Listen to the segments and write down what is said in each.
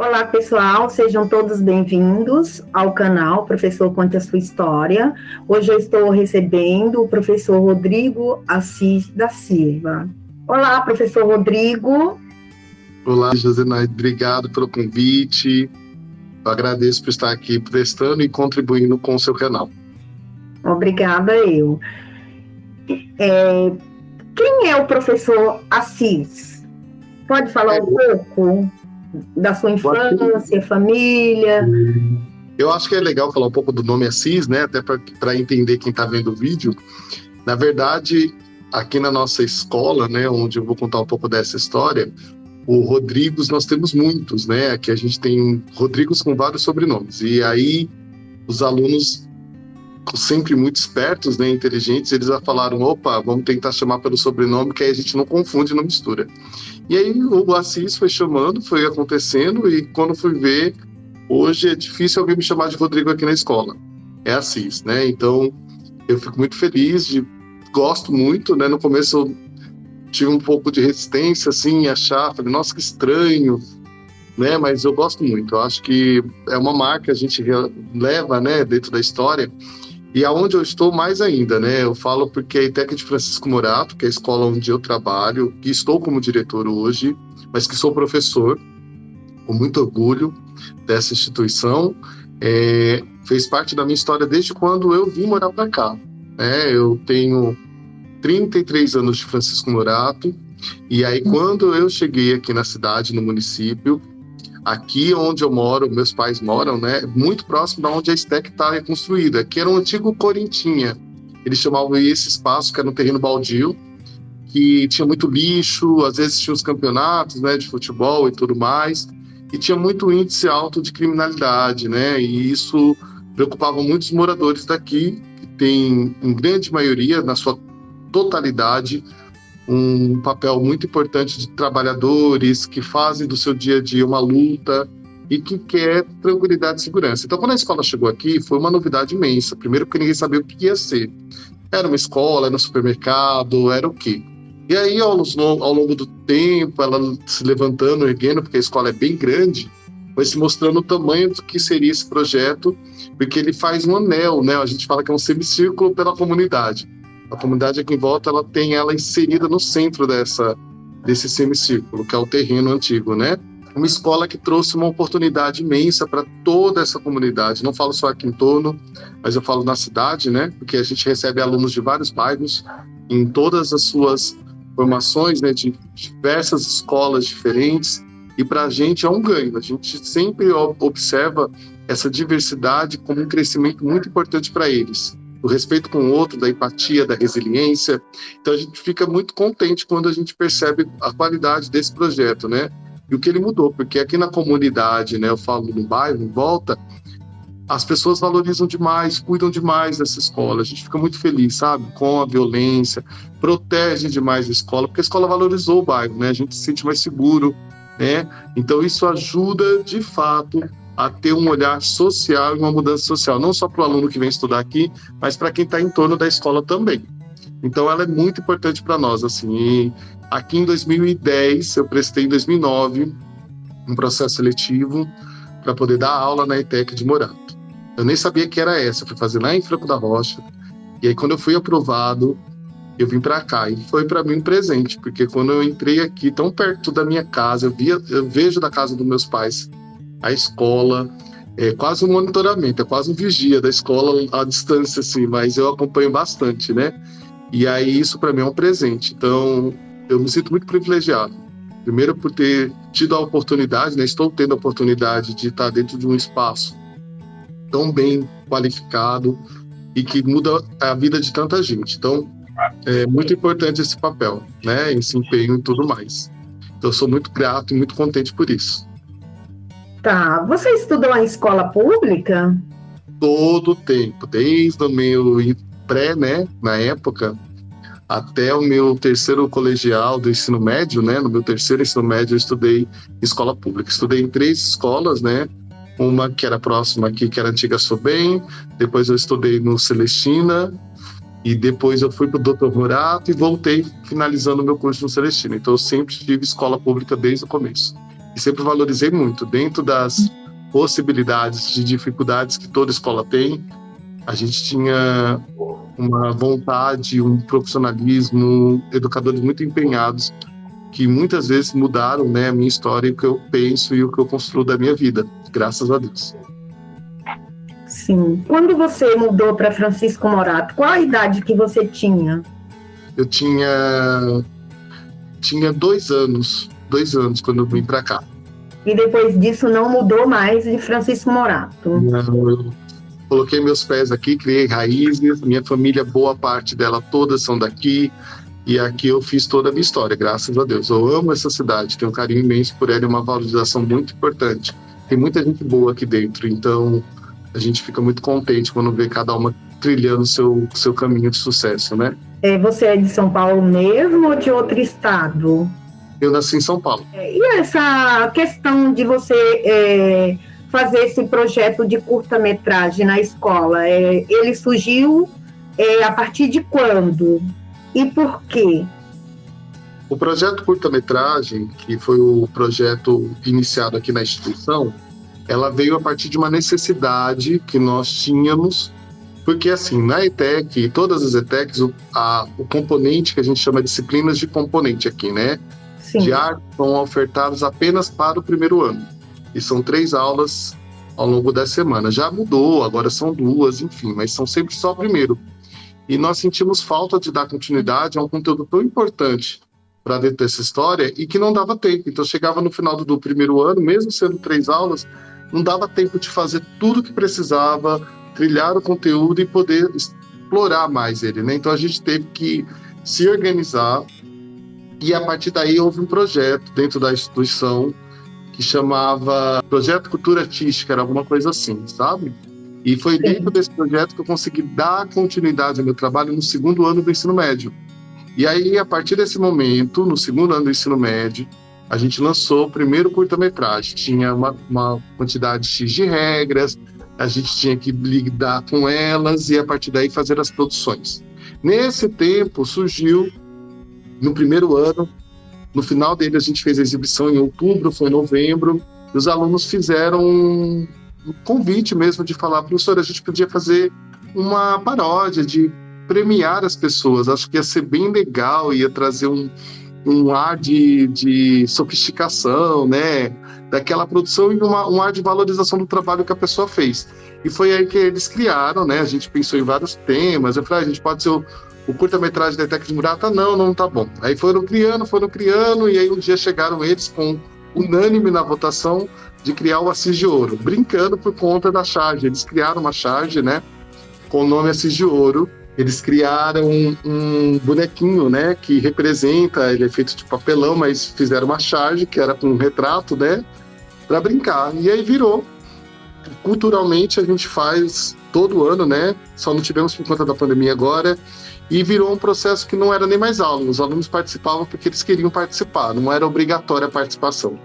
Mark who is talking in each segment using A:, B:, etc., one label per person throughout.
A: Olá, pessoal, sejam todos bem-vindos ao canal Professor Conte a Sua História. Hoje eu estou recebendo o professor Rodrigo Assis da Silva. Olá, professor Rodrigo.
B: Olá, Josenaide, obrigado pelo convite. Eu agradeço por estar aqui prestando e contribuindo com o seu canal.
A: Obrigada, eu. Quem é o professor Assis? Pode falar um pouco da sua infância, família?
B: Eu acho que é legal falar um pouco do nome Assis, né? Até para entender quem está vendo o vídeo. Na verdade, aqui na nossa escola, né, onde eu vou contar um pouco dessa história, o Rodrigos nós temos muitos, né? Aqui a gente tem Rodrigos com vários sobrenomes. E aí os alunos, sempre muito espertos, né, inteligentes, eles já falaram, opa, vamos tentar chamar pelo sobrenome, que aí a gente não confunde, não mistura. E aí o Assis foi chamando, foi acontecendo, e quando fui ver, hoje é difícil alguém me chamar de Rodrigo aqui na escola. É Assis, né? Então, eu fico muito feliz, gosto muito, né? No começo eu tive um pouco de resistência, assim, achar, falei, nossa, que estranho, né? Mas eu gosto muito, eu acho que é uma marca que a gente leva, né, dentro da história. E aonde eu estou mais ainda, né? Eu falo porque a ETEC de Francisco Morato, que é a escola onde eu trabalho, que estou como diretor hoje, mas que sou professor, com muito orgulho dessa instituição, fez parte da minha história desde quando eu vim morar para cá. Eu tenho 33 anos de Francisco Morato, e aí quando eu cheguei aqui na cidade, no município, aqui onde eu moro, meus pais moram, né, muito próximo da onde a STEC está reconstruída, que era um antigo Corintinha. Eles chamavam esse espaço, que era um terreno baldio, que tinha muito lixo, às vezes tinha os campeonatos, né, de futebol e tudo mais, e tinha muito índice alto de criminalidade, né, e isso preocupava muitos moradores daqui, que tem, em grande maioria, na sua totalidade, um papel muito importante de trabalhadores que fazem do seu dia a dia uma luta e que quer tranquilidade e segurança. Então, quando a escola chegou aqui, foi uma novidade imensa. Primeiro porque ninguém sabia o que ia ser. Era uma escola, era um supermercado, era o quê? E aí, ao longo do tempo, ela se levantando, erguendo, porque a escola é bem grande, foi se mostrando o tamanho do que seria esse projeto, porque ele faz um anel, né? A gente fala que é um semicírculo pela comunidade. A comunidade aqui em volta, ela tem ela inserida no centro desse semicírculo, que é o terreno antigo, né? Uma escola que trouxe uma oportunidade imensa para toda essa comunidade. Não falo só aqui em torno, mas eu falo na cidade, né? Porque a gente recebe alunos de vários bairros, em todas as suas formações, né? De diversas escolas diferentes. E para a gente é um ganho. A gente sempre observa essa diversidade como um crescimento muito importante para eles. Do respeito com o outro, da empatia, da resiliência. Então a gente fica muito contente quando a gente percebe a qualidade desse projeto, né? E o que ele mudou, porque aqui na comunidade, né, eu falo no bairro, em volta, as pessoas valorizam demais, cuidam demais dessa escola. A gente fica muito feliz, sabe? Com a violência, protege demais a escola, porque a escola valorizou o bairro, né? A gente se sente mais seguro, né? Então isso ajuda, de fato, a ter um olhar social e uma mudança social, não só para o aluno que vem estudar aqui, mas para quem está em torno da escola também. Então, ela é muito importante para nós, assim. E aqui em 2010, eu prestei em 2009 um processo seletivo para poder dar aula na ETEC de Morato. Eu nem sabia que era essa, eu fui fazer lá em Franco da Rocha, e aí quando eu fui aprovado, eu vim para cá, e foi para mim um presente, porque quando eu entrei aqui, tão perto da minha casa, eu vejo da casa dos meus pais, a escola, é quase um monitoramento, é quase um vigia da escola à distância, assim, mas eu acompanho bastante, né? E aí isso para mim é um presente. Então, eu me sinto muito privilegiado. Primeiro por ter tido a oportunidade, né? Estou tendo a oportunidade de estar dentro de um espaço tão bem qualificado e que muda a vida de tanta gente. Então, é muito importante esse papel, né? Esse empenho e tudo mais. Então, eu sou muito grato e muito contente por isso.
A: Tá, você estudou em escola pública?
B: Todo o tempo, desde o meu pré, né, na época, até o meu terceiro colegial do ensino médio, né, no meu terceiro ensino médio eu estudei em escola pública. Estudei em 3 escolas, né, uma que era próxima aqui, que era a antiga Sobem, depois eu estudei no Celestina, e depois eu fui para o Dr. Morato e voltei finalizando o meu curso no Celestina. Então eu sempre tive escola pública desde o começo. e sempre valorizei muito. Dentro das possibilidades de dificuldades que toda escola tem, a gente tinha uma vontade, um profissionalismo, educadores muito empenhados, que muitas vezes mudaram, né, a minha história, o que eu penso e o que eu construo da minha vida, graças a Deus.
A: Sim. Quando você mudou para Francisco Morato, qual a idade que você tinha?
B: Eu tinha 2 anos quando eu vim para cá.
A: E depois disso não mudou mais de Francisco Morato?
B: Não, eu coloquei meus pés aqui, criei raízes, minha família, boa parte dela, todas são daqui, e aqui eu fiz toda a minha história, graças a Deus. Eu amo essa cidade, tenho um carinho imenso por ela e uma valorização muito importante. Tem muita gente boa aqui dentro, então a gente fica muito contente quando vê cada uma trilhando o seu caminho de sucesso, né?
A: Você é de São Paulo mesmo ou de outro estado?
B: Eu nasci em São Paulo.
A: E essa questão de você fazer esse projeto de curta-metragem na escola, ele surgiu a partir de quando? E por quê?
B: O projeto curta-metragem, que foi o projeto iniciado aqui na instituição, ela veio a partir de uma necessidade que nós tínhamos, porque assim, na ETEC, todas as ETECs, o componente que a gente chama de disciplinas de componente aqui, né?
A: Sim.
B: De arte, são ofertados apenas para o primeiro ano. E são 3 aulas ao longo da semana. Já mudou, agora são 2, enfim, mas são sempre só o primeiro. E nós sentimos falta de dar continuidade a um conteúdo tão importante para dentro dessa história e que não dava tempo. Então chegava no final do primeiro ano, mesmo sendo 3 aulas, não dava tempo de fazer tudo o que precisava, trilhar o conteúdo e poder explorar mais ele, né? Então a gente teve que se organizar e a partir daí houve um projeto dentro da instituição que chamava Projeto Cultura Artística, era alguma coisa assim, sabe? E foi dentro desse projeto que eu consegui dar continuidade ao meu trabalho no segundo ano do ensino médio. E aí, a partir desse momento, no segundo ano do ensino médio, a gente lançou o primeiro curta-metragem. Tinha uma quantidade X de regras, a gente tinha que lidar com elas e, a partir daí, fazer as produções. Nesse tempo, surgiu, no primeiro ano, no final dele, a gente fez a exibição em outubro, foi em novembro, e os alunos fizeram um convite mesmo de falar, professor, a gente podia fazer uma paródia de premiar as pessoas. Acho que ia ser bem legal, ia trazer um ar de sofisticação, né, daquela produção e um ar de valorização do trabalho que a pessoa fez. E foi aí que eles criaram, né, a gente pensou em vários temas. Eu falei, a gente pode ser o curta-metragem da ETEC de Murata? Não tá bom. Aí foram criando, e aí um dia chegaram eles com unânime na votação de criar o Assis de Ouro, brincando por conta da charge. Eles criaram uma charge, né, com o nome Assis de Ouro. Eles criaram um bonequinho, né, que representa, ele é feito de papelão, mas fizeram uma charge que era com um retrato, né, para brincar. E aí virou. Culturalmente a gente faz todo ano, né, só não tivemos por conta da pandemia agora, e virou um processo que não era nem mais aula. Os alunos participavam porque eles queriam participar, não era obrigatória a participação.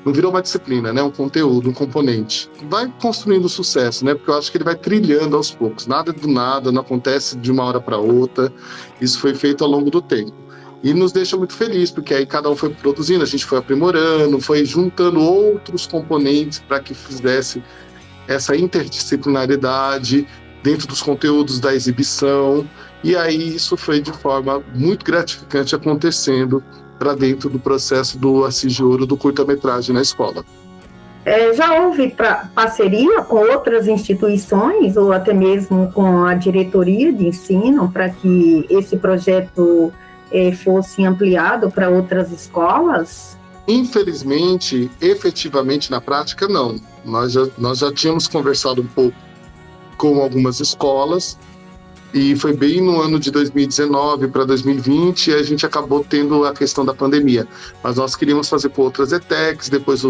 B: Não virou uma disciplina, né? Um conteúdo, um componente. Vai construindo sucesso, né? Porque eu acho que ele vai trilhando aos poucos. Nada do nada, não acontece de uma hora para outra. Isso foi feito ao longo do tempo. E nos deixa muito feliz, porque aí cada um foi produzindo, a gente foi aprimorando, foi juntando outros componentes para que fizesse essa interdisciplinaridade dentro dos conteúdos da exibição. E aí isso foi de forma muito gratificante acontecendo para dentro do processo do Assis de Ouro do curta-metragem na escola.
A: Já houve parceria com outras instituições ou até mesmo com a diretoria de ensino para que esse projeto fosse ampliado para outras escolas?
B: Infelizmente, efetivamente na prática não. Nós já tínhamos conversado um pouco com algumas escolas, e foi bem no ano de 2019 para 2020, e a gente acabou tendo a questão da pandemia. Mas nós queríamos fazer com outras ETECs, depois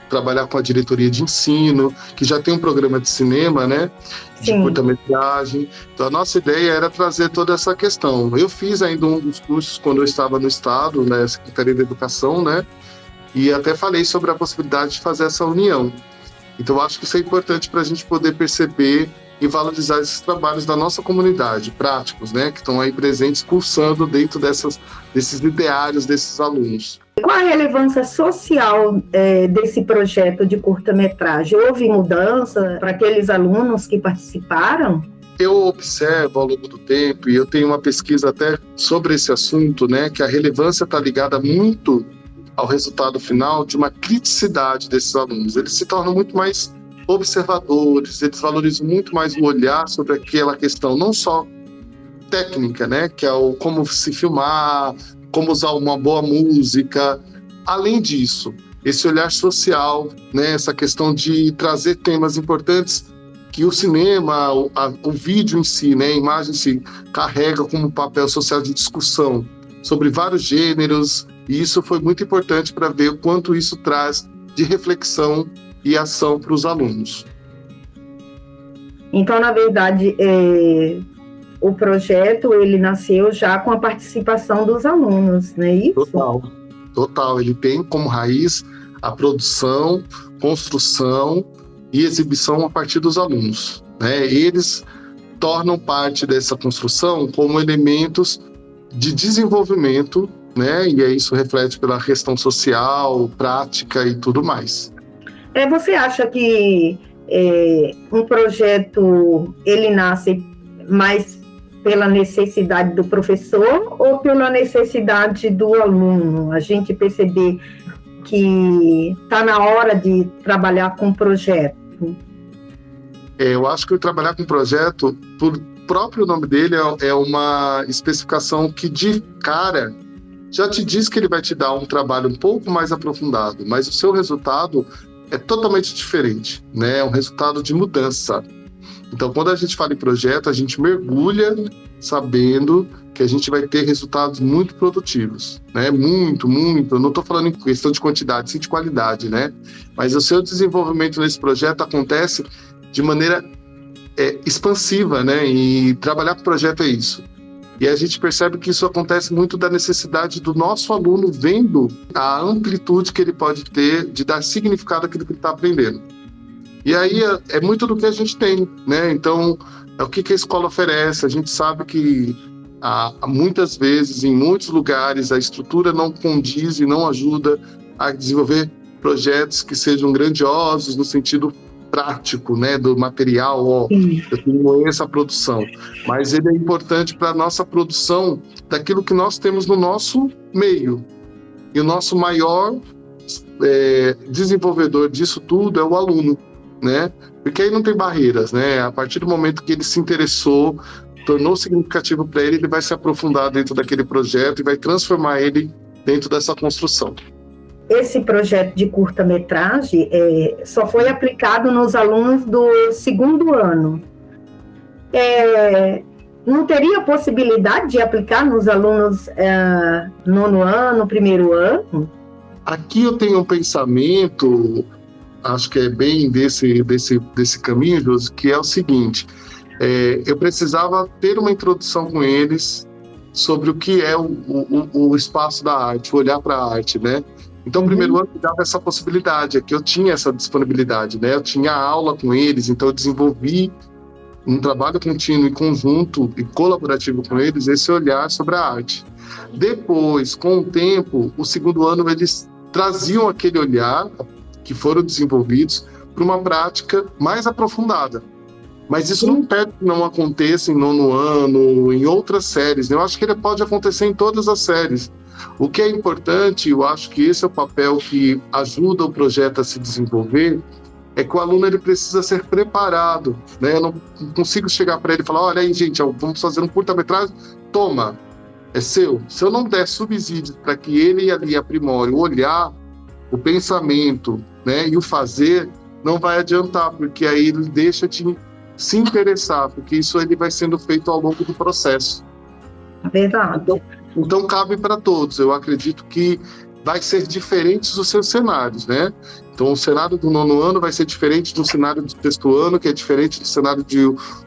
B: trabalhar com a diretoria de ensino, que já tem um programa de cinema, né, de curta-metragem. Então a nossa ideia era trazer toda essa questão. Eu fiz ainda um dos cursos quando eu estava no Estado, na Secretaria da Educação, né, e até falei sobre a possibilidade de fazer essa união. Então eu acho que isso é importante para a gente poder perceber e valorizar esses trabalhos da nossa comunidade, práticos, né, que estão aí presentes, pulsando dentro desses ideários desses alunos.
A: Qual a relevância social desse projeto de curta-metragem? Houve mudança para aqueles alunos que participaram?
B: Eu observo ao longo do tempo, e eu tenho uma pesquisa até sobre esse assunto, né, que a relevância está ligada muito ao resultado final de uma criticidade desses alunos. Eles se tornam muito mais observadores, eles valorizam muito mais o olhar sobre aquela questão, não só técnica, né, que é o como se filmar, como usar uma boa música. Além disso, esse olhar social, né, essa questão de trazer temas importantes que o cinema, o vídeo em si, né, a imagem em si, carrega como papel social de discussão sobre vários gêneros, e isso foi muito importante para ver o quanto isso traz de reflexão e ação para os alunos.
A: Então, na verdade, o projeto ele nasceu já com a participação dos alunos, não é isso?
B: Total. Ele tem como raiz a produção, construção e exibição a partir dos alunos, né? Eles tornam parte dessa construção como elementos de desenvolvimento, né? E aí isso reflete pela questão social, prática e tudo mais.
A: Você acha que um projeto ele nasce mais pela necessidade do professor ou pela necessidade do aluno? A gente perceber que está na hora de trabalhar com projeto.
B: Eu acho que trabalhar com projeto, por próprio nome dele, é uma especificação que de cara já te diz que ele vai te dar um trabalho um pouco mais aprofundado, mas o seu resultado é totalmente diferente, né? É um resultado de mudança. Então, quando a gente fala em projeto, a gente mergulha sabendo que a gente vai ter resultados muito produtivos, né? Muito. Eu não estou falando em questão de quantidade, sim de qualidade, né? Mas o seu desenvolvimento nesse projeto acontece de maneira expansiva, né? E trabalhar com projeto é isso. E a gente percebe que isso acontece muito da necessidade do nosso aluno vendo a amplitude que ele pode ter de dar significado àquilo que ele está aprendendo. E aí é muito do que a gente tem, né? Então, é o que a escola oferece. A gente sabe que muitas vezes, em muitos lugares, a estrutura não condiz e não ajuda a desenvolver projetos que sejam grandiosos no sentido prático, né, do material, eu tenho essa produção, mas ele é importante para a nossa produção daquilo que nós temos no nosso meio, e o nosso maior desenvolvedor disso tudo é o aluno, né, porque aí não tem barreiras, né, a partir do momento que ele se interessou, tornou significativo para ele, ele vai se aprofundar dentro daquele projeto e vai transformar ele dentro dessa construção.
A: Esse projeto de curta-metragem só foi aplicado nos alunos do segundo ano. Não teria possibilidade de aplicar nos alunos nono ano, primeiro ano?
B: Aqui eu tenho um pensamento, acho que é bem desse caminho, Josi, que é o seguinte, eu precisava ter uma introdução com eles sobre o que é o espaço da arte, olhar para a arte, né? Então, o primeiro ano me dava essa possibilidade, é que eu tinha essa disponibilidade, né? Eu tinha aula com eles, então eu desenvolvi um trabalho contínuo e conjunto e colaborativo com eles, esse olhar sobre a arte. Depois, com o tempo, o segundo ano, eles traziam aquele olhar que foram desenvolvidos para uma prática mais aprofundada. Mas isso não impede que não aconteça em nono ano, em outras séries, né? Eu acho que ele pode acontecer em todas as séries. O que é importante, eu acho que esse é o papel que ajuda o projeto a se desenvolver, é que o aluno ele precisa ser preparado, né? Eu não consigo chegar para ele e falar, olha aí, gente, vamos fazer um curta-metragem, toma, é seu. Se eu não der subsídios para que ele ali aprimore o olhar, o pensamento, né, e o fazer, não vai adiantar, porque aí ele deixa de se interessar, porque isso ele vai sendo feito ao longo do processo.
A: Verdade.
B: Então cabe para todos. Eu acredito que vai ser diferentes os seus cenários, né? Então o cenário do nono ano vai ser diferente do cenário do sexto ano, que é diferente do cenário de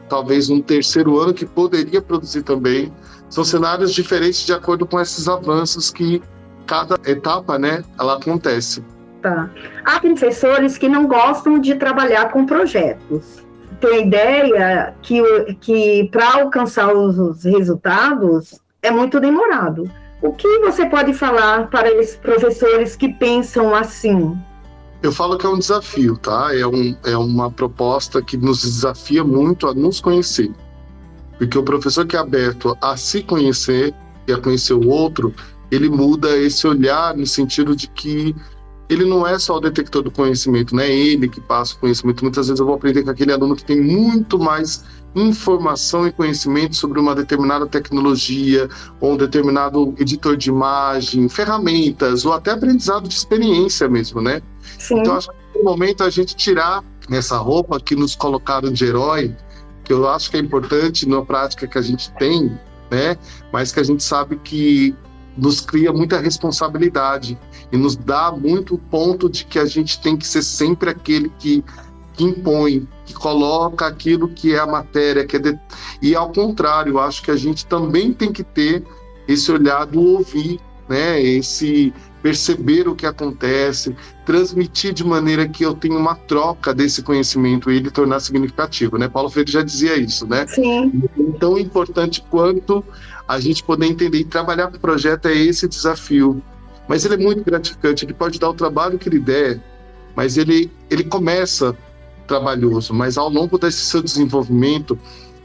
B: talvez um terceiro ano, que poderia produzir também. São cenários diferentes de acordo com esses avanços que cada etapa, né, ela acontece.
A: Tá. Há professores que não gostam de trabalhar com projetos. tem a ideia que para alcançar os resultados é muito demorado. O que você pode falar para esses professores que pensam assim?
B: Eu falo que é um desafio, tá? É uma proposta que nos desafia muito a nos conhecer. Porque o professor que é aberto a se conhecer e a conhecer o outro, ele muda esse olhar no sentido de que ele não é só o detector do conhecimento, não é ele que passa o conhecimento. Muitas vezes eu vou aprender com aquele aluno que tem muito mais informação e conhecimento sobre uma determinada tecnologia, ou um determinado editor de imagem, ferramentas, ou até aprendizado de experiência mesmo, né?
A: Sim.
B: Então, acho que no momento a gente tirar essa roupa que nos colocaram de herói, que eu acho que é importante na prática que a gente tem, né? Mas que a gente sabe que nos cria muita responsabilidade e nos dá muito ponto de que a gente tem que ser sempre aquele que impõe, que coloca aquilo que é a matéria, e ao contrário, eu acho que a gente também tem que ter esse olhar do ouvir, né? Esse perceber o que acontece, transmitir de maneira que eu tenha uma troca desse conhecimento e ele tornar significativo, né? Paulo Freire já dizia isso, né?
A: Sim.
B: Tão importante quanto a gente poder entender e trabalhar com o projeto é esse desafio. Mas ele é muito gratificante, ele pode dar o trabalho que ele der, mas ele começa trabalhoso, mas ao longo desse seu desenvolvimento,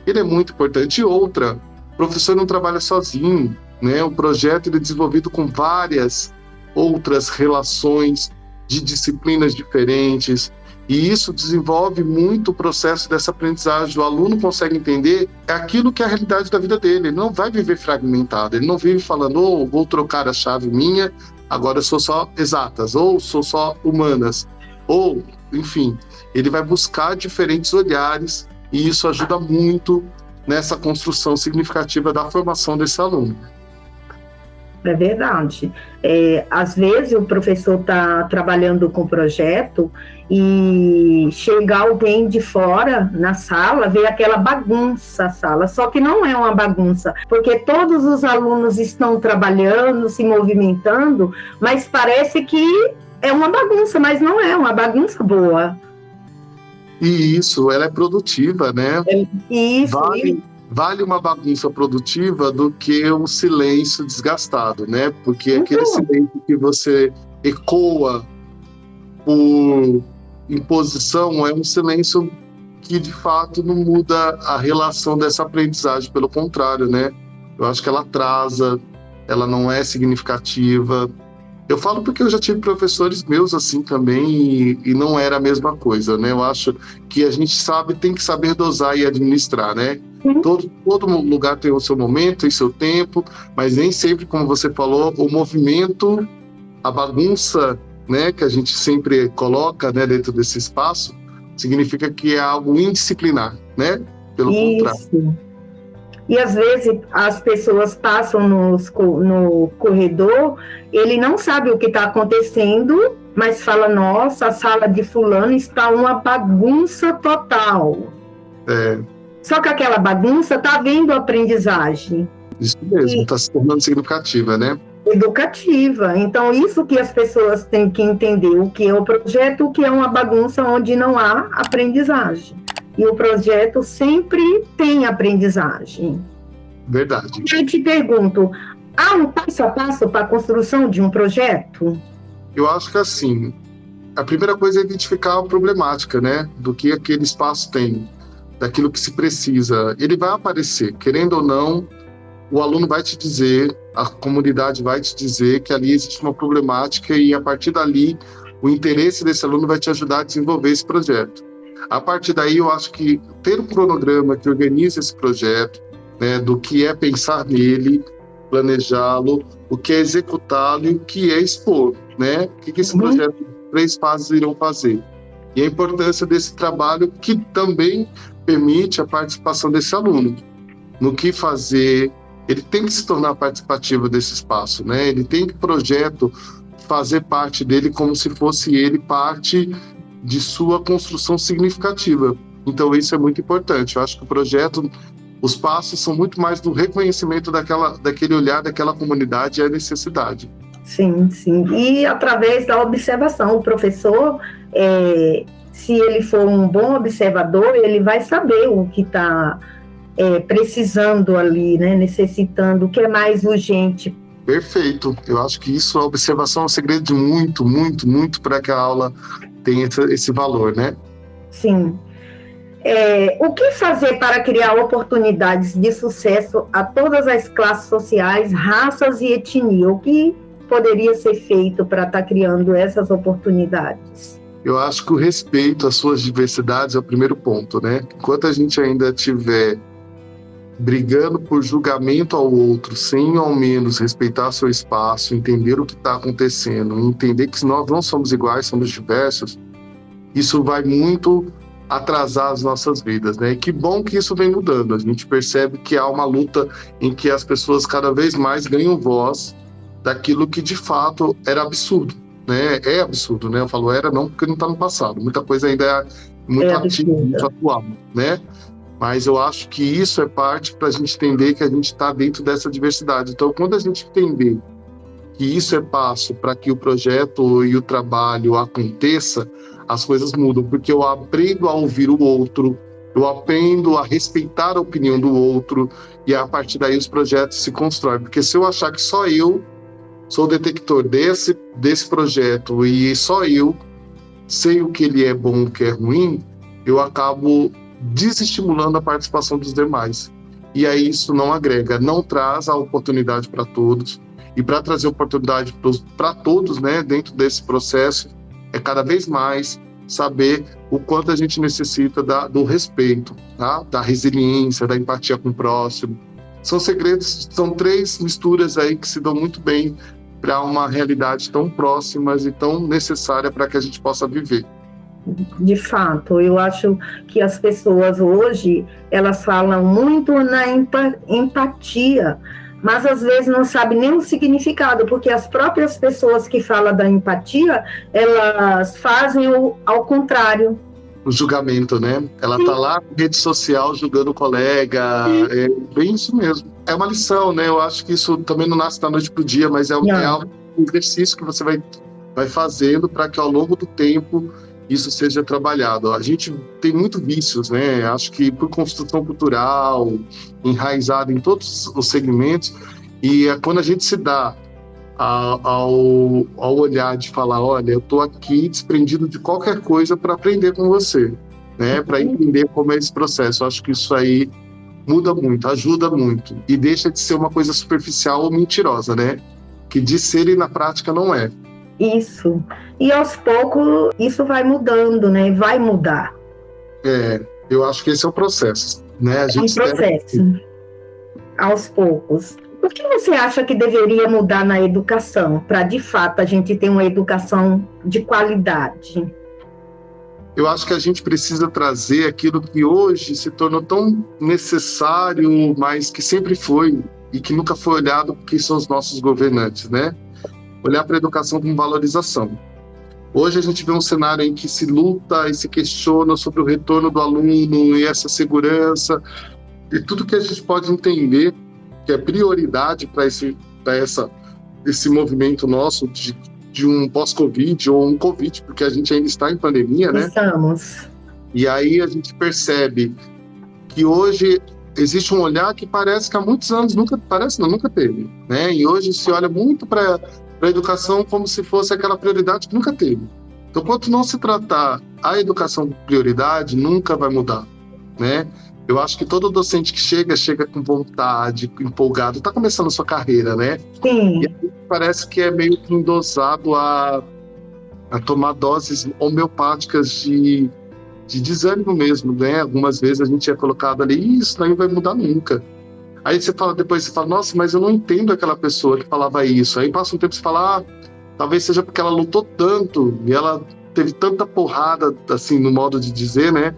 B: ele é muito importante. E outra, o professor não trabalha sozinho, né? O projeto ele é desenvolvido com várias outras relações de disciplinas diferentes, e isso desenvolve muito o processo dessa aprendizagem. O aluno consegue entender aquilo que é a realidade da vida dele, ele não vai viver fragmentado, ele não vive falando, vou trocar a chave minha, agora eu sou só exatas, ou sou só humanas, ou, enfim, ele vai buscar diferentes olhares, e isso ajuda muito nessa construção significativa da formação desse aluno.
A: É verdade. Às vezes o professor está trabalhando com projeto e chega alguém de fora na sala, vê aquela bagunça a sala, só que não é uma bagunça, porque todos os alunos estão trabalhando, se movimentando, mas parece que é uma bagunça, mas não é uma bagunça boa.
B: E isso, ela é produtiva, né?
A: Isso.
B: Vale uma bagunça produtiva do que um silêncio desgastado, né? Porque aquele silêncio que você ecoa por imposição é um silêncio que, de fato, não muda a relação dessa aprendizagem. Pelo contrário, né? Eu acho que ela atrasa, ela não é significativa. Eu falo porque eu já tive professores meus assim também e não era a mesma coisa, né? Eu acho que a gente tem que saber dosar e administrar, né? Todo lugar tem o seu momento e seu tempo, mas nem sempre, como você falou, o movimento, a bagunça, né, que a gente sempre coloca, né, dentro desse espaço, significa que é algo indisciplinar, né? Pelo contrário.
A: E às vezes as pessoas passam no corredor, ele não sabe o que está acontecendo, mas fala, nossa, a sala de fulano está uma bagunça total. Só que aquela bagunça está vindo aprendizagem.
B: Isso mesmo, está se tornando significativa, né?
A: Educativa. Então, isso que as pessoas têm que entender, o que é o projeto, o que é uma bagunça onde não há aprendizagem. E o projeto sempre tem aprendizagem.
B: Verdade.
A: Eu te pergunto, há um passo a passo para a construção de um projeto?
B: Eu acho que assim, a primeira coisa é identificar a problemática, né? Do que aquele espaço tem, daquilo que se precisa. Ele vai aparecer, querendo ou não, o aluno vai te dizer, a comunidade vai te dizer que ali existe uma problemática e a partir dali, o interesse desse aluno vai te ajudar a desenvolver esse projeto. A partir daí, eu acho que ter um cronograma que organize esse projeto, né, do que é pensar nele, planejá-lo, o que é executá-lo e o que é expor, né? O que esse projeto, 3 fases irão fazer. E a importância desse trabalho que também permite a participação desse aluno. No que fazer, ele tem que se tornar participativo desse espaço, né? Ele tem que o projeto fazer parte dele como se fosse ele parte de sua construção significativa. Então isso é muito importante. Eu acho que o projeto, os passos são muito mais do reconhecimento daquele olhar daquela comunidade e a necessidade.
A: Sim, sim. E através da observação, o professor se ele for um bom observador, ele vai saber o que está precisando ali, né, necessitando, o que é mais urgente.
B: Perfeito. Eu acho que isso, a observação é um segredo de muito, muito, muito para que a aula tenha esse valor, né?
A: Sim. O que fazer para criar oportunidades de sucesso a todas as classes sociais, raças e etnia? O que poderia ser feito para estar criando essas oportunidades?
B: Eu acho que o respeito às suas diversidades é o primeiro ponto, né? Enquanto a gente ainda estiver brigando por julgamento ao outro, sem ao menos respeitar seu espaço, entender o que está acontecendo, entender que nós não somos iguais, somos diversos, isso vai muito atrasar as nossas vidas, né? E que bom que isso vem mudando. A gente percebe que há uma luta em que as pessoas cada vez mais ganham voz daquilo que de fato era absurdo, né? É absurdo, né? Eu falo era não porque não está no passado. Muita coisa ainda é muito ativa, muito atual, né? Mas eu acho que isso é parte para a gente entender que a gente está dentro dessa diversidade. Então, quando a gente entender que isso é passo para que o projeto e o trabalho aconteça, as coisas mudam, porque eu aprendo a ouvir o outro, eu aprendo a respeitar a opinião do outro, e a partir daí os projetos se constroem. Porque se eu achar que só eu sou o detector desse projeto e só eu sei o que ele é bom, o que é ruim, eu acabo desestimulando a participação dos demais. E aí isso não agrega, não traz a oportunidade para todos. E para trazer oportunidade para todos, né, dentro desse processo, é cada vez mais saber o quanto a gente necessita do respeito, tá? Da resiliência, da empatia com o próximo. São segredos, são 3 misturas aí que se dão muito bem para uma realidade tão próxima e tão necessária para que a gente possa viver.
A: De fato, eu acho que as pessoas hoje, elas falam muito na empatia, mas às vezes não sabem nem o significado, porque as próprias pessoas que falam da empatia, elas fazem ao contrário.
B: O julgamento, né? Ela Sim. Tá lá na rede social julgando o colega, é bem isso mesmo. É uma lição, né? Eu acho que isso também não nasce da noite pro dia, mas é um exercício que você vai fazendo para que ao longo do tempo isso seja trabalhado. A gente tem muito vícios, né? Acho que por construção cultural, enraizado em todos os segmentos, e quando a gente se dá ao olhar de falar, olha, eu estou aqui desprendido de qualquer coisa para aprender com você, né? Para entender como é esse processo. Acho que isso aí muda muito, ajuda muito, e deixa de ser uma coisa superficial ou mentirosa, né? Que de ser e na prática não é.
A: Isso. E aos poucos isso vai mudando, né? Vai mudar.
B: Eu acho que esse é o processo, né? A gente
A: processo. Aos poucos. O que você acha que deveria mudar na educação para, de fato, a gente ter uma educação de qualidade?
B: Eu acho que a gente precisa trazer aquilo que hoje se tornou tão necessário, mas que sempre foi e que nunca foi olhado, porque são os nossos governantes, né? Olhar para a educação como valorização. Hoje a gente vê um cenário em que se luta e se questiona sobre o retorno do aluno e essa segurança, e tudo que a gente pode entender que é prioridade para esse movimento nosso de um pós-Covid ou um Covid, porque a gente ainda está em pandemia, né?
A: Estamos.
B: E aí a gente percebe que hoje existe um olhar que parece que há muitos anos nunca teve, né? E hoje se olha muito para a educação como se fosse aquela prioridade que nunca teve. Então, quanto não se tratar a educação prioridade, nunca vai mudar, né? Eu acho que todo docente que chega com vontade, empolgado, está começando a sua carreira, né?
A: Sim.
B: E parece que é meio que endosado a tomar doses homeopáticas de desânimo mesmo, né? Algumas vezes a gente é colocado ali, isso não vai mudar nunca. Aí depois você fala, nossa, mas eu não entendo aquela pessoa que falava isso. Aí passa um tempo e você fala, talvez seja porque ela lutou tanto e ela teve tanta porrada, assim, no modo de dizer, né?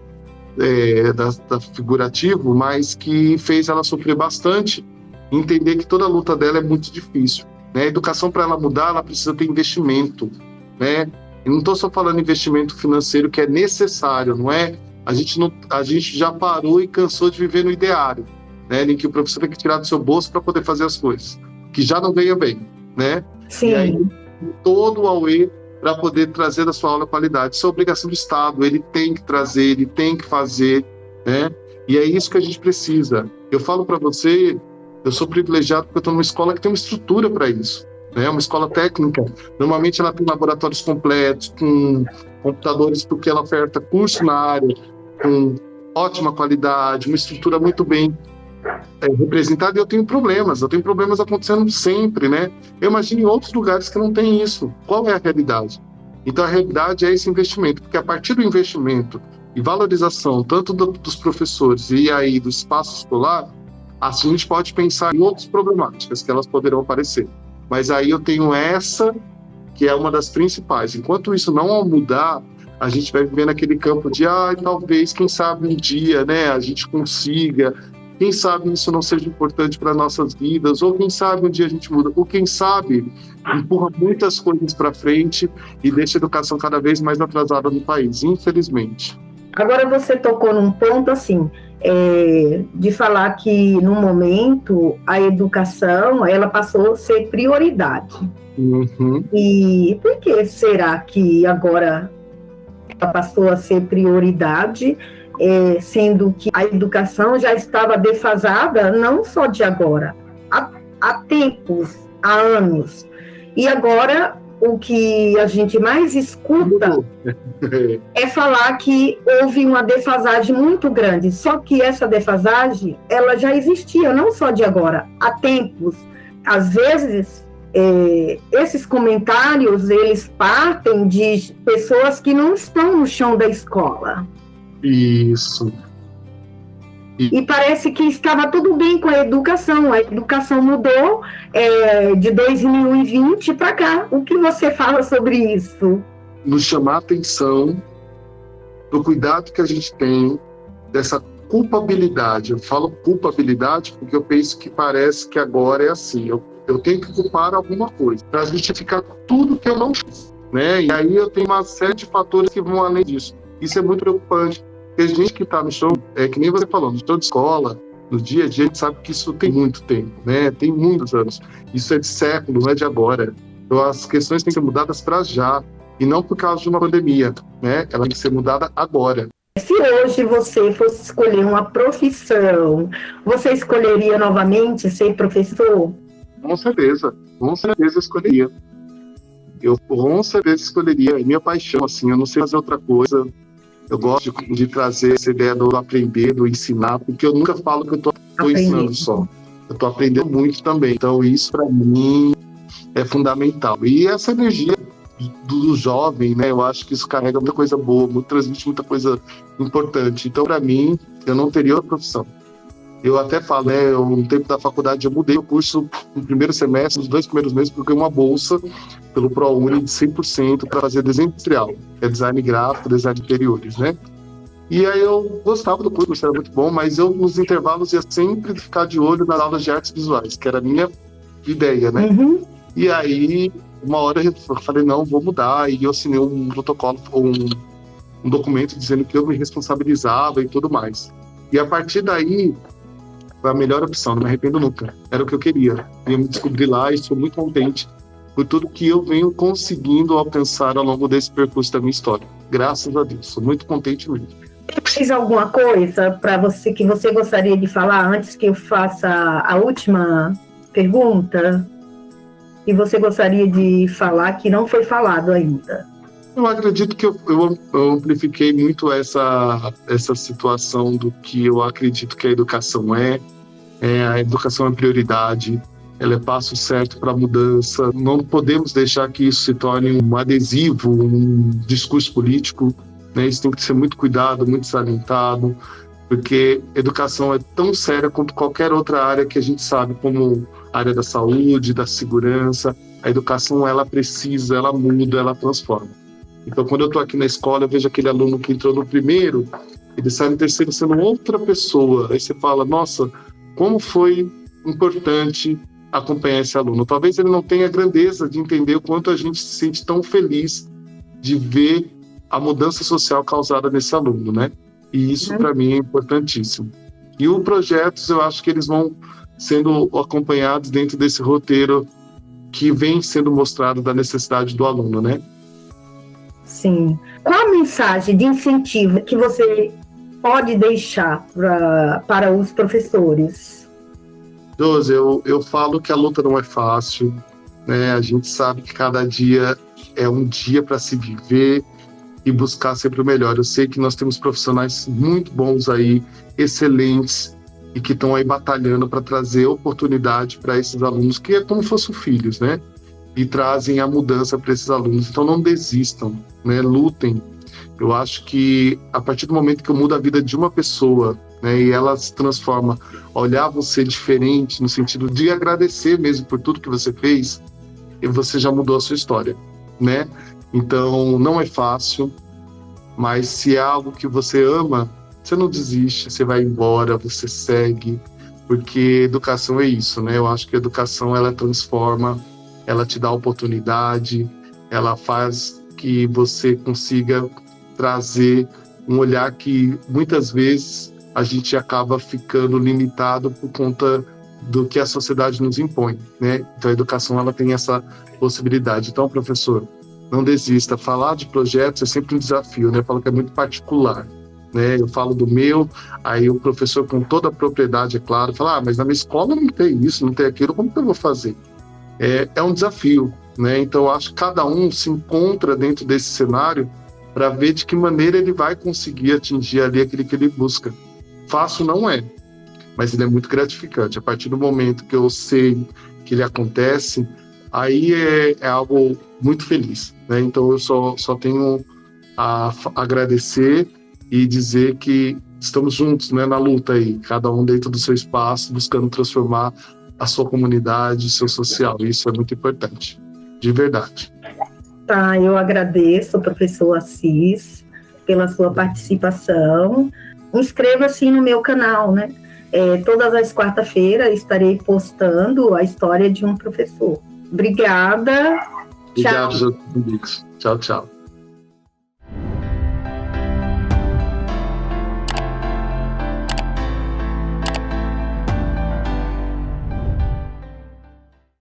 B: Da figurativo, mas que fez ela sofrer bastante, entender que toda a luta dela é muito difícil, né? A educação, para ela mudar, ela precisa ter investimento, né? Eu não estou só falando investimento financeiro, que é necessário, não é? A gente já parou e cansou de viver no ideário, né? Em que o professor tem que tirar do seu bolso para poder fazer as coisas, que já não ganha bem, né?
A: Sim.
B: E aí todo o auê para poder trazer da sua aula qualidade. Isso é obrigação do Estado, ele tem que trazer, ele tem que fazer, né? E é isso que a gente precisa. Eu falo para você, eu sou privilegiado porque eu estou numa escola que tem uma estrutura para isso, né? Uma escola técnica. Normalmente ela tem laboratórios completos, com computadores, porque ela oferta curso na área, com ótima qualidade, uma estrutura muito bem representada. E eu tenho problemas acontecendo sempre, né? Eu imagino em outros lugares que não tem isso. Qual é a realidade? Então a realidade é esse investimento, porque a partir do investimento e valorização tanto dos professores e aí do espaço escolar, assim a gente pode pensar em outras problemáticas que elas poderão aparecer. Mas aí eu tenho essa, que é uma das principais. Enquanto isso não mudar, a gente vai viver naquele campo de talvez, quem sabe um dia, né, a gente consiga, quem sabe isso não seja importante para nossas vidas, ou quem sabe um dia a gente muda, ou quem sabe empurra muitas coisas para frente e deixa a educação cada vez mais atrasada no país, infelizmente.
A: Agora você tocou num ponto assim, de falar que no momento a educação ela passou a ser prioridade.
B: Uhum.
A: E por que será que agora ela passou a ser prioridade, sendo que a educação já estava defasada, não só de agora, há tempos, há anos. E agora o que a gente mais escuta é falar que houve uma defasagem muito grande, só que essa defasagem ela já existia, não só de agora, há tempos. Às vezes, esses comentários, eles partem de pessoas que não estão no chão da escola.
B: Isso.
A: E parece que estava tudo bem com a educação mudou de 2020 para cá. O que você fala sobre isso?
B: Nos chamar a atenção do cuidado que a gente tem dessa culpabilidade. Eu falo culpabilidade porque eu penso que parece que agora é assim, eu tenho que culpar alguma coisa para justificar tudo que eu não fiz, né? E aí eu tenho uma série de fatores que vão além disso. Isso é muito preocupante. Porque a gente que está no chão, que nem você falou, no chão de escola, no dia a dia, a gente sabe que isso tem muito tempo, né? Tem muitos anos. Isso é de século, não é de agora. Então as questões têm que ser mudadas para já, e não por causa de uma pandemia, né? Ela tem que ser mudada agora.
A: Se hoje você fosse escolher uma profissão, você escolheria novamente ser professor?
B: Com certeza escolheria. Eu com certeza escolheria. É minha paixão, assim, eu não sei fazer outra coisa. Eu gosto de trazer essa ideia do aprender, do ensinar, porque eu nunca falo que eu estou ensinando só. Eu estou aprendendo muito também. Então, isso, para mim, é fundamental. E essa energia do jovem, né? Eu acho que isso carrega muita coisa boa, transmite muita coisa importante. Então, para mim, eu não teria outra profissão. Eu até falo, no tempo da faculdade, eu mudei o curso no primeiro semestre, nos 2 primeiros meses, porque eu ganhei uma bolsa pelo ProUni de 100% para fazer desenho industrial, que é design gráfico, design de interiores, né? E aí eu gostava do curso, era muito bom, mas eu, nos intervalos, ia sempre ficar de olho nas aulas de artes visuais, que era a minha ideia, né?
A: Uhum.
B: E aí, uma hora eu falei, não, vou mudar, e eu assinei um protocolo, um documento dizendo que eu me responsabilizava e tudo mais. E a partir daí, foi a melhor opção, não me arrependo nunca. Era o que eu queria. Eu me descobri lá e estou muito contente por tudo que eu venho conseguindo alcançar ao longo desse percurso da minha história. Graças a Deus, sou muito contente mesmo.
A: Fez alguma coisa para você que você gostaria de falar antes que eu faça a última pergunta? Que você gostaria de falar que não foi falado ainda?
B: Eu acredito que eu amplifiquei muito essa situação do que eu acredito que a educação a educação é prioridade, ela é passo certo para a mudança, não podemos deixar que isso se torne um adesivo, um discurso político, né? Isso tem que ser muito cuidado, muito salientado, porque educação é tão séria quanto qualquer outra área que a gente sabe, como a área da saúde, da segurança. A educação, ela precisa, ela muda, ela transforma. Então, quando eu estou aqui na escola, eu vejo aquele aluno que entrou no primeiro, ele sai no terceiro sendo outra pessoa. Aí você fala, nossa, como foi importante acompanhar esse aluno. Talvez ele não tenha a grandeza de entender o quanto a gente se sente tão feliz de ver a mudança social causada nesse aluno, né? E isso, para mim, é importantíssimo. E os projetos, eu acho que eles vão sendo acompanhados dentro desse roteiro que vem sendo mostrado da necessidade do aluno, né?
A: Sim. Qual a mensagem de incentivo que você pode deixar para os professores?
B: Josi, eu falo que a luta não é fácil, né? A gente sabe que cada dia é um dia para se viver e buscar sempre o melhor. Eu sei que nós temos profissionais muito bons aí, excelentes, e que estão aí batalhando para trazer oportunidade para esses alunos, que é como se fossem filhos, né? E trazem a mudança para esses alunos. Então não desistam, né? Lutem. Eu acho que a partir do momento que eu mudo a vida de uma pessoa, né, e ela se transforma, olhar você diferente, no sentido de agradecer mesmo por tudo que você fez, e você já mudou a sua história, né? Então, não é fácil, mas se é algo que você ama, você não desiste, você vai embora, você segue, porque educação é isso, né? Eu acho que a educação, ela transforma, ela te dá oportunidade, ela faz que você consiga trazer um olhar que muitas vezes a gente acaba ficando limitado por conta do que a sociedade nos impõe, né? Então a educação, ela tem essa possibilidade. Então, professor, não desista. Falar de projetos é sempre um desafio, né? Eu falo que é muito particular, né? Eu falo do meu, aí o professor, com toda a propriedade, é claro, fala, mas na minha escola não tem isso, não tem aquilo, como que eu vou fazer? É um desafio, né? Então eu acho que cada um se encontra dentro desse cenário para ver de que maneira ele vai conseguir atingir ali aquilo que ele busca. Fácil não é, mas ele é muito gratificante. A partir do momento que eu sei que ele acontece, aí é algo muito feliz, né? Então eu só tenho a agradecer e dizer que estamos juntos, né, na luta aí, cada um dentro do seu espaço, buscando transformar a sua comunidade, o seu social. Isso é muito importante, de verdade.
A: Tá, eu agradeço, professor Assis, pela sua participação. Inscreva-se no meu canal, né? Todas as quarta-feiras estarei postando a história de um professor. Obrigada.
B: Obrigado, tchau. Tchau, tchau.